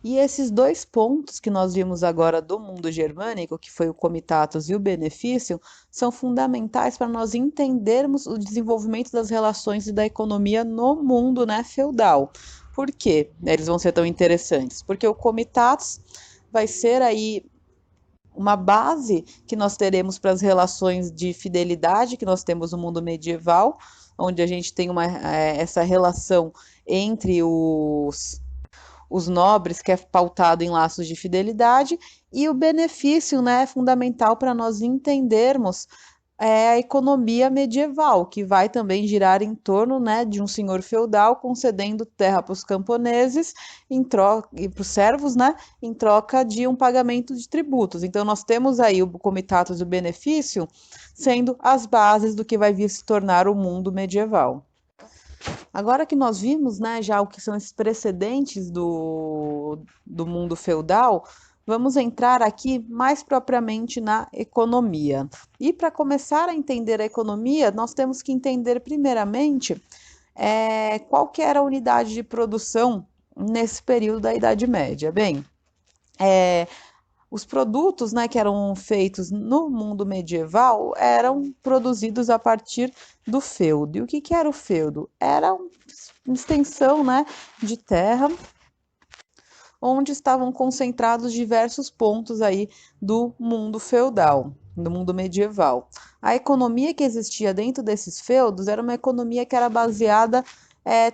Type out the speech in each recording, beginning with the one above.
E esses dois pontos que nós vimos agora do mundo germânico, que foi o comitatus e o benefício, são fundamentais para nós entendermos o desenvolvimento das relações e da economia no mundo, né, feudal. Por que eles vão ser tão interessantes? Porque o comitatus vai ser aí uma base que nós teremos para as relações de fidelidade que nós temos no mundo medieval, onde a gente tem essa relação entre os nobres, que é pautado em laços de fidelidade, e o benefício, né, é fundamental para nós entendermos a economia medieval, que vai também girar em torno, né, de um senhor feudal concedendo terra para os camponeses em troca e para os servos, né, em troca de um pagamento de tributos. Então nós temos aí o comitatus e o benefício sendo as bases do que vai vir se tornar o mundo medieval. Agora que nós vimos, né, já o que são esses precedentes do mundo feudal, vamos entrar aqui mais propriamente na economia. E para começar a entender a economia, nós temos que entender primeiramente qual que era a unidade de produção nesse período da Idade Média. Bem, os produtos, né, que eram feitos no mundo medieval eram produzidos a partir do feudo. E o que era o feudo? Era uma extensão, né, de terra onde estavam concentrados diversos pontos aí do mundo feudal, do mundo medieval. A economia que existia dentro desses feudos era uma economia que era baseada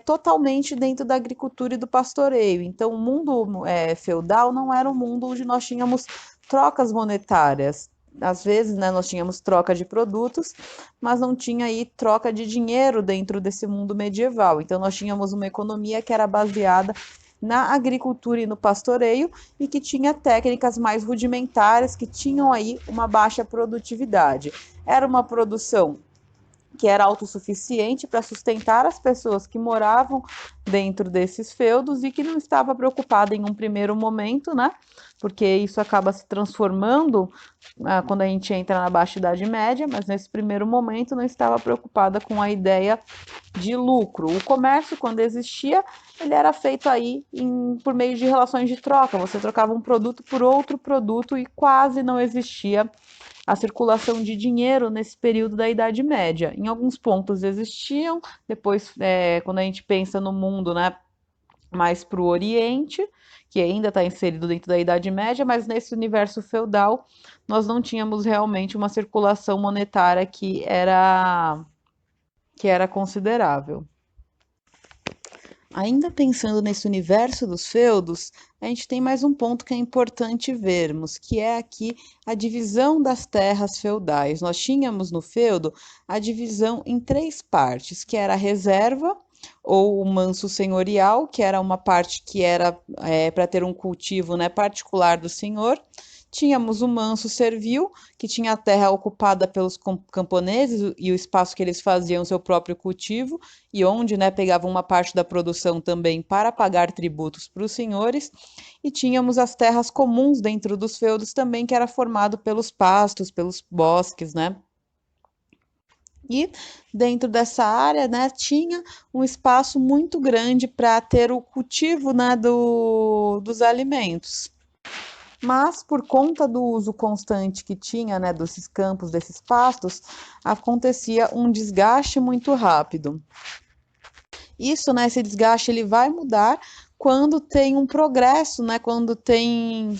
totalmente dentro da agricultura e do pastoreio. Então, o mundo feudal não era um mundo onde nós tínhamos trocas monetárias. Às vezes, né, nós tínhamos troca de produtos, mas não tinha aí troca de dinheiro dentro desse mundo medieval. Então, nós tínhamos uma economia que era baseada na agricultura e no pastoreio e que tinha técnicas mais rudimentares que tinham aí uma baixa produtividade. Era uma produção que era autossuficiente para sustentar as pessoas que moravam dentro desses feudos e que não estava preocupada em um primeiro momento, né? Porque isso acaba se transformando quando a gente entra na Baixa Idade Média, mas nesse primeiro momento não estava preocupada com a ideia de lucro. O comércio, quando existia, ele era feito aí por meio de relações de troca. Você trocava um produto por outro produto e quase não existia a circulação de dinheiro nesse período da Idade Média. Em alguns pontos existiam, depois, quando a gente pensa no mundo, né, mais para o Oriente, que ainda está inserido dentro da Idade Média, mas nesse universo feudal nós não tínhamos realmente uma circulação monetária que era considerável. Ainda pensando nesse universo dos feudos, a gente tem mais um ponto que é importante vermos, que é aqui a divisão das terras feudais. Nós tínhamos no feudo a divisão em três partes, que era a reserva, ou o manso senhorial, que era uma parte que era para ter um cultivo, né, particular do senhor. Tínhamos o manso servil, que tinha a terra ocupada pelos camponeses e o espaço que eles faziam seu próprio cultivo, e onde, né, pegavam uma parte da produção também para pagar tributos para os senhores. E tínhamos as terras comuns dentro dos feudos também, que era formado pelos pastos, pelos bosques, né? E dentro dessa área, né, tinha um espaço muito grande para ter o cultivo, né, dos alimentos. Mas por conta do uso constante que tinha, né, desses campos, desses pastos, acontecia um desgaste muito rápido. Isso, né, esse desgaste ele vai mudar quando tem um progresso, né, quando tem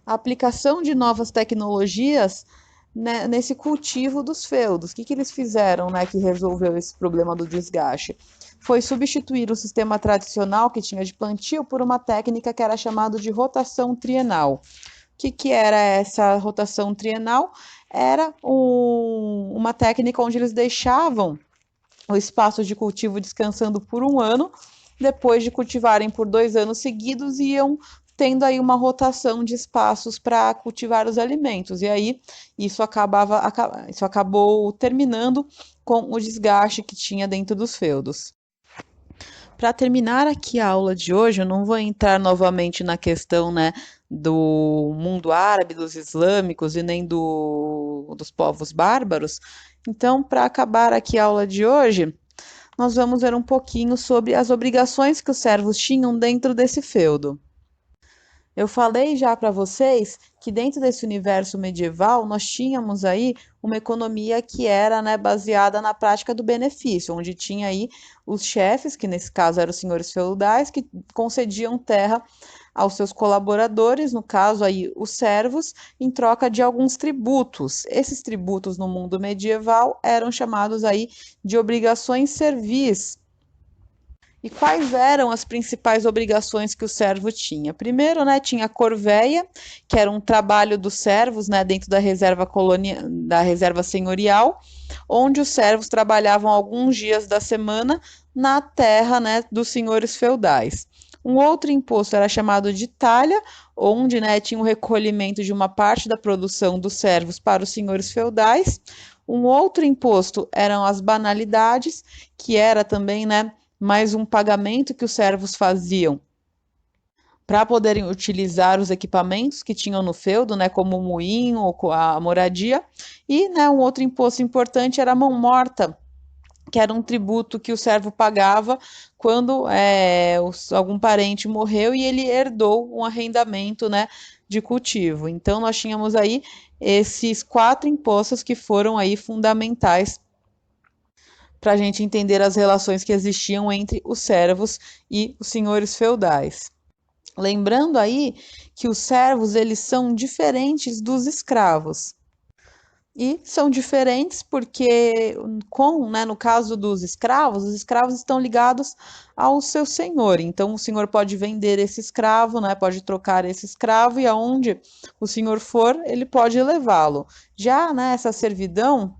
a aplicação de novas tecnologias, né, nesse cultivo dos feudos. O que eles fizeram, né, que resolveu esse problema do desgaste? Foi substituir o sistema tradicional que tinha de plantio por uma técnica que era chamada de rotação trienal. O que era essa rotação trienal? Era uma técnica onde eles deixavam o espaço de cultivo descansando por um ano, depois de cultivarem por 2 anos seguidos, iam tendo aí uma rotação de espaços para cultivar os alimentos. E aí isso acabou terminando com o desgaste que tinha dentro dos feudos. Para terminar aqui a aula de hoje, eu não vou entrar novamente na questão, né, do mundo árabe, dos islâmicos e nem dos povos bárbaros. Então, para acabar aqui a aula de hoje, nós vamos ver um pouquinho sobre as obrigações que os servos tinham dentro desse feudo. Eu falei já para vocês que dentro desse universo medieval nós tínhamos aí uma economia que era, né, baseada na prática do benefício, onde tinha aí os chefes, que nesse caso eram os senhores feudais, que concediam terra aos seus colaboradores, no caso aí os servos, em troca de alguns tributos. Esses tributos no mundo medieval eram chamados aí de obrigações servis. E quais eram as principais obrigações que o servo tinha? Primeiro, né, tinha a corveia, que era um trabalho dos servos, né, dentro da reserva da reserva senhorial, onde os servos trabalhavam alguns dias da semana na terra, né, dos senhores feudais. Um outro imposto era chamado de talha, onde, né, tinha o recolhimento de uma parte da produção dos servos para os senhores feudais. Um outro imposto eram as banalidades, que era também, né, mais um pagamento que os servos faziam para poderem utilizar os equipamentos que tinham no feudo, né, como o moinho ou a moradia. E, né, um outro imposto importante era a mão morta, que era um tributo que o servo pagava quando algum parente morreu e ele herdou um arrendamento, né, de cultivo. Então, nós tínhamos aí esses 4 impostos que foram aí fundamentais para a gente entender as relações que existiam entre os servos e os senhores feudais. Lembrando aí que os servos eles são diferentes dos escravos. E são diferentes porque, né, no caso dos escravos, os escravos estão ligados ao seu senhor. Então, o senhor pode vender esse escravo, né, pode trocar esse escravo, e aonde o senhor for, ele pode levá-lo. Já, né, essa servidão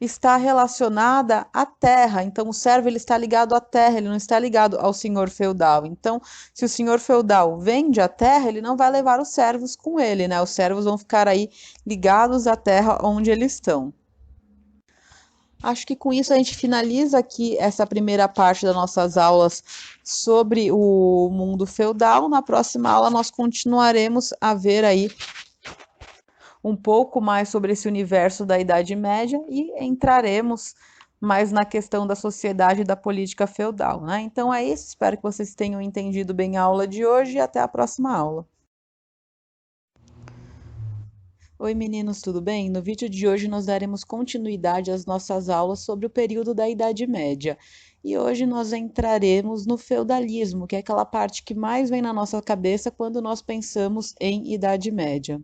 está relacionada à terra. Então, o servo ele está ligado à terra, ele não está ligado ao senhor feudal. Então, se o senhor feudal vende a terra, ele não vai levar os servos com ele, né? Os servos vão ficar aí ligados à terra onde eles estão. Acho que com isso a gente finaliza aqui essa primeira parte das nossas aulas sobre o mundo feudal. Na próxima aula nós continuaremos a ver aí um pouco mais sobre esse universo da Idade Média e entraremos mais na questão da sociedade e da política feudal, né? Então é isso, espero que vocês tenham entendido bem a aula de hoje e até a próxima aula. Oi meninos, tudo bem? No vídeo de hoje nós daremos continuidade às nossas aulas sobre o período da Idade Média. E hoje nós entraremos no feudalismo, que é aquela parte que mais vem na nossa cabeça quando nós pensamos em Idade Média.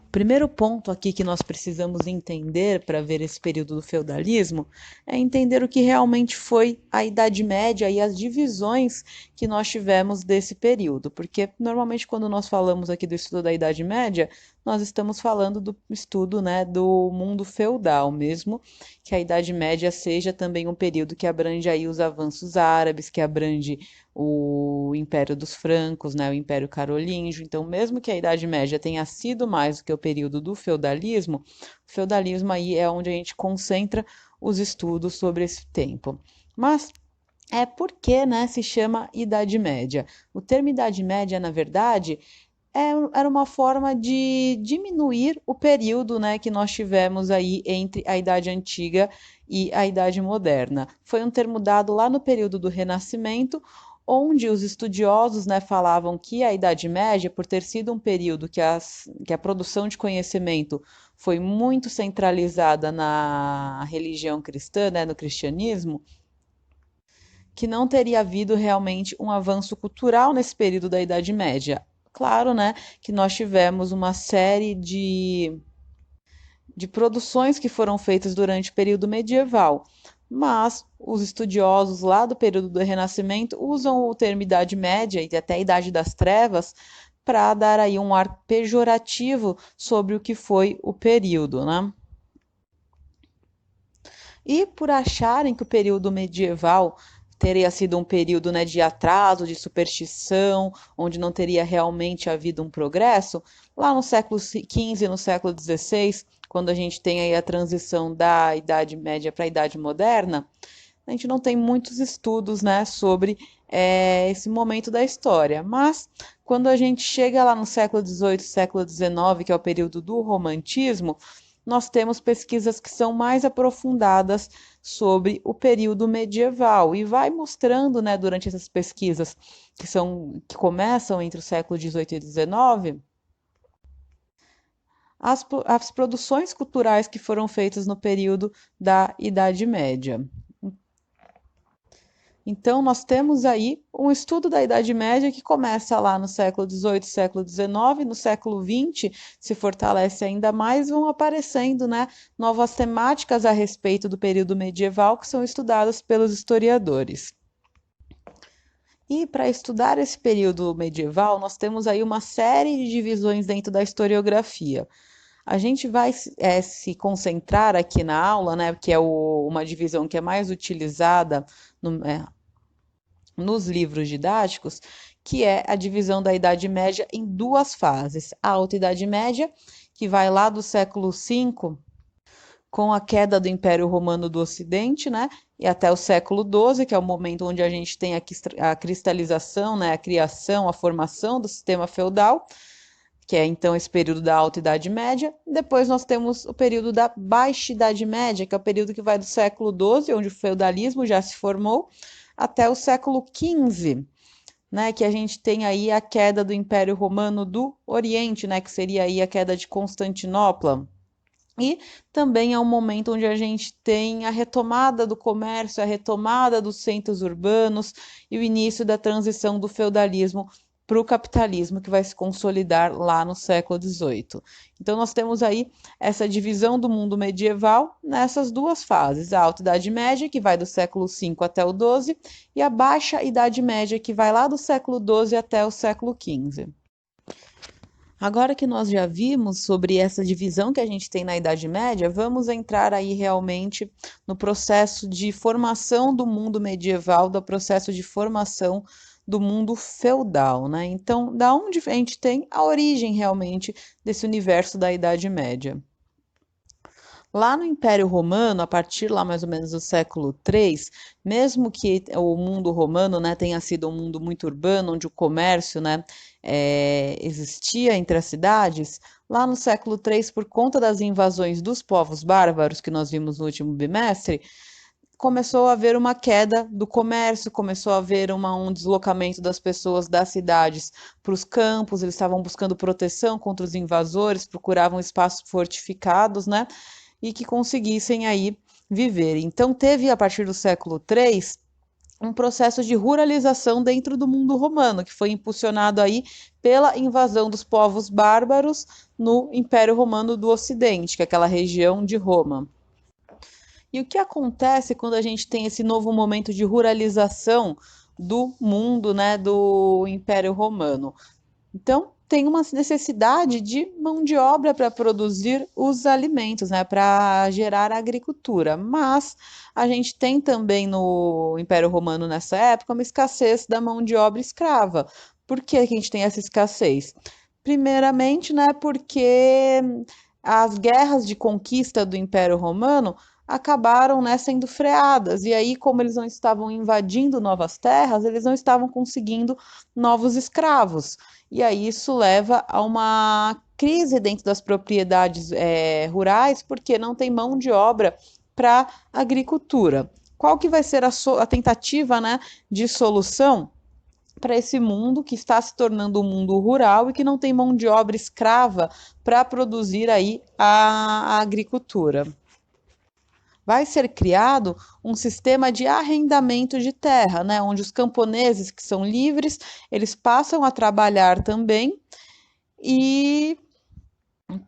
Primeiro ponto aqui que nós precisamos entender para ver esse período do feudalismo é entender o que realmente foi a Idade Média e as divisões que nós tivemos desse período, porque normalmente quando nós falamos aqui do estudo da Idade Média, nós estamos falando do estudo, né, do mundo feudal mesmo, que a Idade Média seja também um período que abrange aí os avanços árabes, que abrange o Império dos Francos, né, o Império Carolíngio. Então, mesmo que a Idade Média tenha sido mais do que o período do feudalismo, o feudalismo aí é onde a gente concentra os estudos sobre esse tempo. Mas por que, né, se chama Idade Média? O termo Idade Média, na verdade, era uma forma de diminuir o período, né, que nós tivemos aí entre a Idade Antiga e a Idade Moderna. Foi um termo dado lá no período do Renascimento, onde os estudiosos, né, falavam que a Idade Média, por ter sido um período que a produção de conhecimento foi muito centralizada na religião cristã, né, no cristianismo, que não teria havido realmente um avanço cultural nesse período da Idade Média. Claro, né, que nós tivemos uma série de produções que foram feitas durante o período medieval, mas os estudiosos lá do período do Renascimento usam o termo Idade Média e até Idade das Trevas para dar aí um ar pejorativo sobre o que foi o período, né? E por acharem que o período medieval teria sido um período, né, de atraso, de superstição, onde não teria realmente havido um progresso, lá no século XV, no século XVI, quando a gente tem aí a transição da Idade Média para a Idade Moderna, a gente não tem muitos estudos, né, sobre esse momento da história. Mas quando a gente chega lá no século XVIII, século XIX, que é o período do Romantismo, nós temos pesquisas que são mais aprofundadas sobre o período medieval e vai mostrando, né, durante essas pesquisas que começam entre o século XVIII e XIX, as produções culturais que foram feitas no período da Idade Média. Então, nós temos aí um estudo da Idade Média que começa lá no século XVIII, século XIX, no século XX se fortalece ainda mais, vão aparecendo, né, novas temáticas a respeito do período medieval que são estudadas pelos historiadores. E para estudar esse período medieval, nós temos aí uma série de divisões dentro da historiografia. A gente vai se concentrar aqui na aula, né, que é uma divisão que é mais utilizada nos livros didáticos, que é a divisão da Idade Média em duas fases. A Alta Idade Média, que vai lá do século V, com a queda do Império Romano do Ocidente, né, e até o século XII, que é o momento onde a gente tem a cristalização, né, a criação, a formação do sistema feudal, que é então esse período da Alta Idade Média. Depois nós temos o período da Baixa Idade Média, que é o período que vai do século XII, onde o feudalismo já se formou, até o século XV, né, que a gente tem aí a queda do Império Romano do Oriente, né, que seria aí a queda de Constantinopla. E também é um momento onde a gente tem a retomada do comércio, a retomada dos centros urbanos e o início da transição do feudalismo para o capitalismo, que vai se consolidar lá no século XVIII. Então, nós temos aí essa divisão do mundo medieval nessas duas fases: a Alta Idade Média, que vai do século V até o XII, e a Baixa Idade Média, que vai lá do século XII até o século XV. Agora que nós já vimos sobre essa divisão que a gente tem na Idade Média, vamos entrar aí realmente no processo de formação do mundo medieval, do processo de formação do mundo feudal, né? Então, da onde a gente tem a origem realmente desse universo da Idade Média? Lá no Império Romano, a partir lá mais ou menos do século III, mesmo que o mundo romano, né, tenha sido um mundo muito urbano, onde o comércio, né, existia entre as cidades, lá no século III, por conta das invasões dos povos bárbaros que nós vimos no último bimestre, começou a haver uma queda do comércio, começou a haver um deslocamento das pessoas das cidades para os campos, eles estavam buscando proteção contra os invasores, procuravam espaços fortificados, né? E que conseguissem aí viver. Então, teve, a partir do século III, um processo de ruralização dentro do mundo romano, que foi impulsionado aí pela invasão dos povos bárbaros no Império Romano do Ocidente, que é aquela região de Roma. E o que acontece quando a gente tem esse novo momento de ruralização do mundo, né, do Império Romano? Então, tem uma necessidade de mão de obra para produzir os alimentos, né, para gerar a agricultura. Mas a gente tem também no Império Romano nessa época uma escassez da mão de obra escrava. Por que a gente tem essa escassez? Primeiramente, né, porque as guerras de conquista do Império Romano acabaram, né, sendo freadas. E aí, como eles não estavam invadindo novas terras, eles não estavam conseguindo novos escravos. E aí isso leva a uma crise dentro das propriedades rurais, porque não tem mão de obra para agricultura. Qual que vai ser a tentativa, né, de solução para esse mundo que está se tornando um mundo rural e que não tem mão de obra escrava para produzir aí a agricultura? Vai ser criado um sistema de arrendamento de terra, né, onde os camponeses que são livres, eles passam a trabalhar também e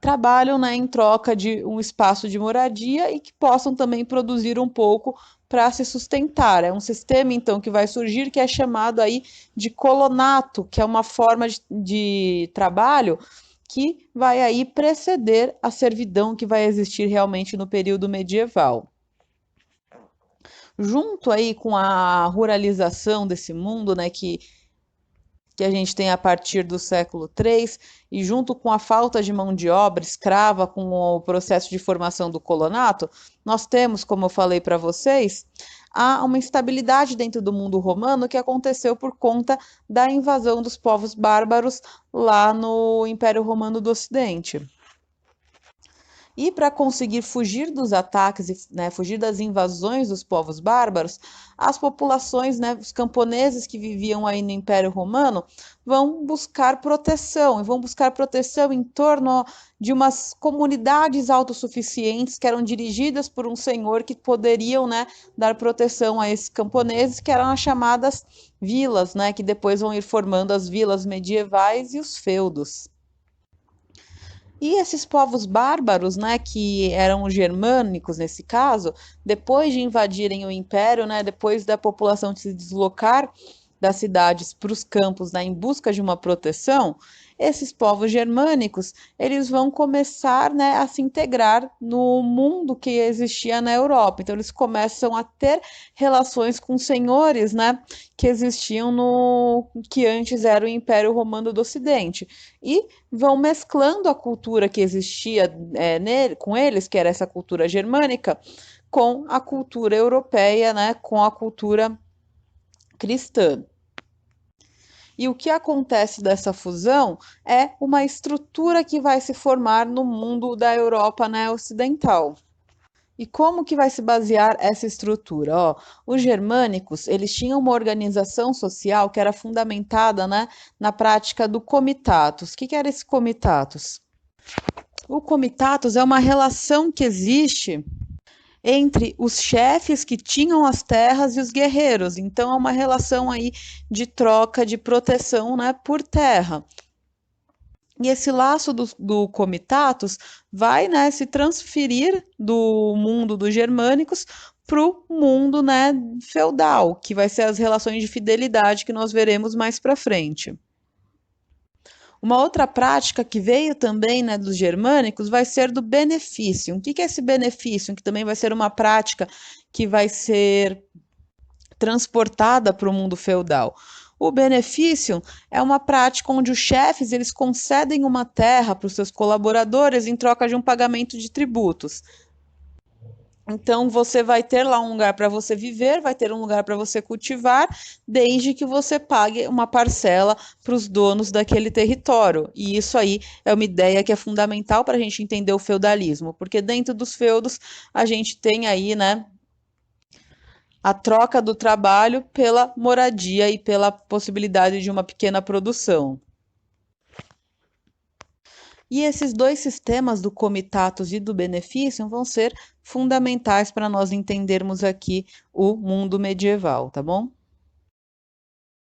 trabalham, né, em troca de um espaço de moradia e que possam também produzir um pouco para se sustentar. É um sistema, então, que vai surgir que é chamado aí de colonato, que é uma forma de trabalho que vai aí preceder a servidão que vai existir realmente no período medieval. Junto aí com a ruralização desse mundo, né, que a gente tem a partir do século III, e junto com a falta de mão de obra escrava, com o processo de formação do colonato, nós temos, como eu falei para vocês, há uma instabilidade dentro do mundo romano que aconteceu por conta da invasão dos povos bárbaros lá no Império Romano do Ocidente. E para conseguir fugir dos ataques, né, fugir das invasões dos povos bárbaros, as populações, né, os camponeses que viviam aí no Império Romano, vão buscar proteção, e vão buscar proteção em torno de umas comunidades autossuficientes que eram dirigidas por um senhor que poderiam, né, dar proteção a esses camponeses, que eram as chamadas vilas, né, que depois vão ir formando as vilas medievais e os feudos. E esses povos bárbaros, né, que eram germânicos nesse caso, depois de invadirem o império, né, depois da população se deslocar das cidades para os campos, né, em busca de uma proteção, esses povos germânicos, eles vão começar, né, a se integrar no mundo que existia na Europa. Então eles começam a ter relações com senhores, né, que existiam no que antes era o Império Romano do Ocidente. E vão mesclando a cultura que existia com eles, que era essa cultura germânica, com a cultura europeia, né, com a cultura cristã. E o que acontece dessa fusão é uma estrutura que vai se formar no mundo da Europa, né, ocidental. E como que vai se basear essa estrutura? Ó, os germânicos, eles tinham uma organização social que era fundamentada, né, na prática do comitatus. O que era esse comitatus? O comitatus é uma relação que existe entre os chefes que tinham as terras e os guerreiros. Então é uma relação aí de troca, de proteção, né, por terra. E esse laço do comitatus vai, né, se transferir do mundo dos germânicos para o mundo, né, feudal, que vai ser as relações de fidelidade que nós veremos mais para frente. Uma outra prática que veio também, né, dos germânicos vai ser do benefício. O que é esse benefício? Que também vai ser uma prática que vai ser transportada para o mundo feudal. O benefício é uma prática onde os chefes eles concedem uma terra para os seus colaboradores em troca de um pagamento de tributos. Então você vai ter lá um lugar para você viver, vai ter um lugar para você cultivar, desde que você pague uma parcela para os donos daquele território. E isso aí é uma ideia que é fundamental para a gente entender o feudalismo, porque dentro dos feudos a gente tem aí, né, a troca do trabalho pela moradia e pela possibilidade de uma pequena produção. E esses dois sistemas do comitatus e do benefício vão ser fundamentais para nós entendermos aqui o mundo medieval, tá bom?